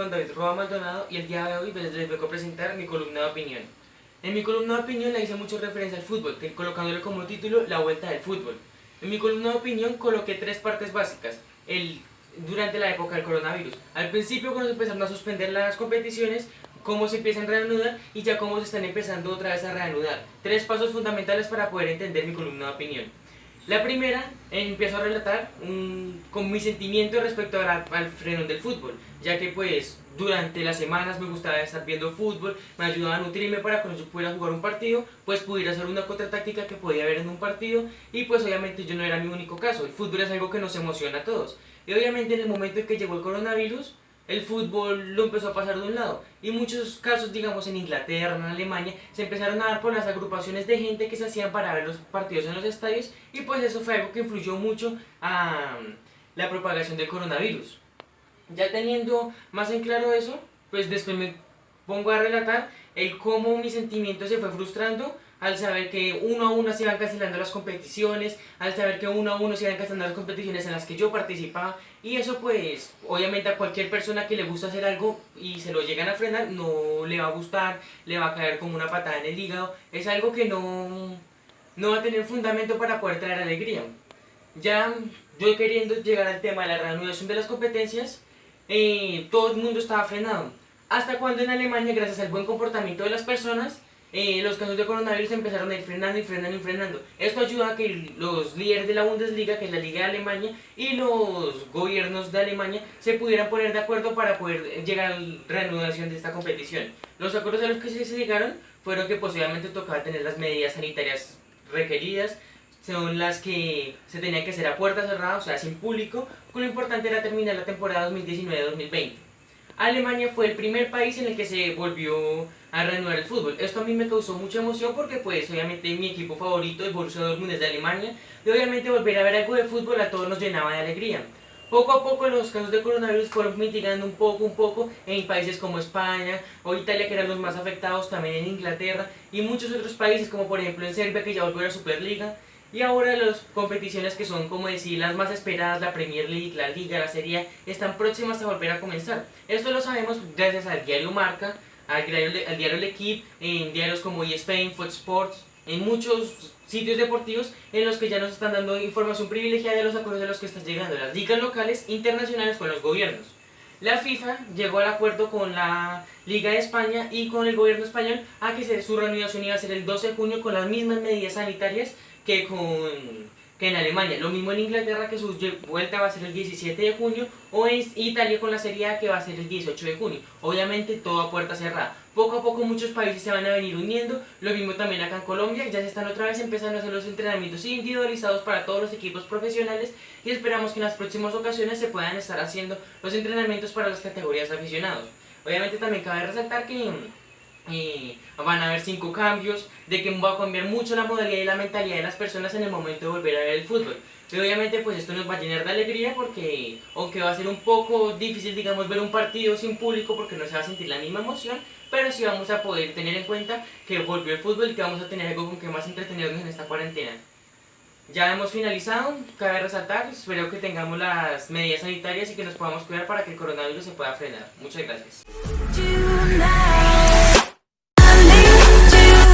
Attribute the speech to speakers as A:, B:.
A: Juan David Roa Maldonado y el día de hoy les vengo a presentar mi columna de opinión. En mi columna de opinión le hice mucho referencia al fútbol, colocándole como título La Vuelta del Fútbol. En mi columna de opinión coloqué tres partes básicas durante la época del coronavirus. Al principio, cuando se empezaron a suspender las competiciones, cómo se empiezan a reanudar y ya cómo se están empezando otra vez a reanudar. Tres pasos fundamentales para poder entender mi columna de opinión. La primera, empiezo a relatar con mi sentimiento respecto al frenón del fútbol, ya que pues durante las semanas me gustaba estar viendo fútbol, me ayudaba a nutrirme para cuando yo pudiera jugar un partido, pues pudiera hacer una contratáctica que podía haber en un partido y pues obviamente yo no era mi único caso, el fútbol es algo que nos emociona a todos. Y obviamente en el momento en que llegó el coronavirus, el fútbol lo empezó a pasar de un lado. Y muchos casos, digamos en Inglaterra, en Alemania, se empezaron a dar por las agrupaciones de gente que se hacían para ver los partidos en los estadios y pues eso fue algo que influyó mucho a la propagación del coronavirus. Ya teniendo más en claro eso, pues después me pongo a relatar el cómo mi sentimiento se fue frustrando al saber que uno a uno se iban cancelando las competiciones, al saber que uno a uno se iban cancelando las competiciones en las que yo participaba, y eso pues obviamente a cualquier persona que le gusta hacer algo y se lo llegan a frenar no le va a gustar, le va a caer como una patada en el hígado, es algo que no va a tener fundamento para poder traer alegría. Ya yo queriendo llegar al tema de la reanudación de las competencias, todo el mundo estaba frenado. Hasta cuando en Alemania, gracias al buen comportamiento de las personas, los casos de coronavirus empezaron a ir frenando y frenando y frenando. Esto ayuda a que los líderes de la Bundesliga, que es la Liga de Alemania, y los gobiernos de Alemania se pudieran poner de acuerdo para poder llegar a la reanudación de esta competición. Los acuerdos a los que se llegaron fueron que posiblemente tocaba tener las medidas sanitarias requeridas, son las que se tenían que hacer a puerta cerrada, o sea, sin público, lo importante era terminar la temporada 2019-2020. Alemania fue el primer país en el que se volvió a reanudar el fútbol. Esto a mí me causó mucha emoción porque pues obviamente mi equipo favorito, el Borussia Dortmund, es de Alemania, y obviamente volver a ver algo de fútbol a todos nos llenaba de alegría. Poco a poco los casos de coronavirus fueron mitigando un poco en países como España o Italia, que eran los más afectados, también en Inglaterra y muchos otros países como por ejemplo en Serbia, que ya volvió a la Superliga. Y ahora las competiciones que son, como decir, las más esperadas, la Premier League, la Liga, la Serie A, están próximas a volver a comenzar. Esto lo sabemos gracias al diario Marca, al diario L'Equipe, en diarios como ESPN, Fox Sports, en muchos sitios deportivos en los que ya nos están dando información privilegiada de los acuerdos de los que están llegando las ligas locales, internacionales con los gobiernos. La FIFA llegó al acuerdo con la Liga de España y con el gobierno español a que su reanudación iba a ser el 12 de junio con las mismas medidas sanitarias que en Alemania. Lo mismo en Inglaterra, que su vuelta va a ser el 17 de junio, o en Italia con la Serie A, que va a ser el 18 de junio. Obviamente todo a puerta cerrada. Poco a poco muchos países se van a venir uniendo, lo mismo también acá en Colombia, ya se están otra vez empezando a hacer los entrenamientos individualizados para todos los equipos profesionales y esperamos que en las próximas ocasiones se puedan estar haciendo los entrenamientos para las categorías de aficionados. Obviamente también cabe resaltar que van a haber 5 cambios, de que va a cambiar mucho la modalidad y la mentalidad de las personas en el momento de volver a ver el fútbol. Y obviamente pues esto nos va a llenar de alegría porque aunque va a ser un poco difícil, digamos, ver un partido sin público porque no se va a sentir la misma emoción, pero sí vamos a poder tener en cuenta que volvió el fútbol y que vamos a tener algo con que más entretenernos en esta cuarentena. Ya hemos finalizado, cabe resaltar, espero que tengamos las medidas sanitarias y que nos podamos cuidar para que el coronavirus se pueda frenar. Muchas gracias.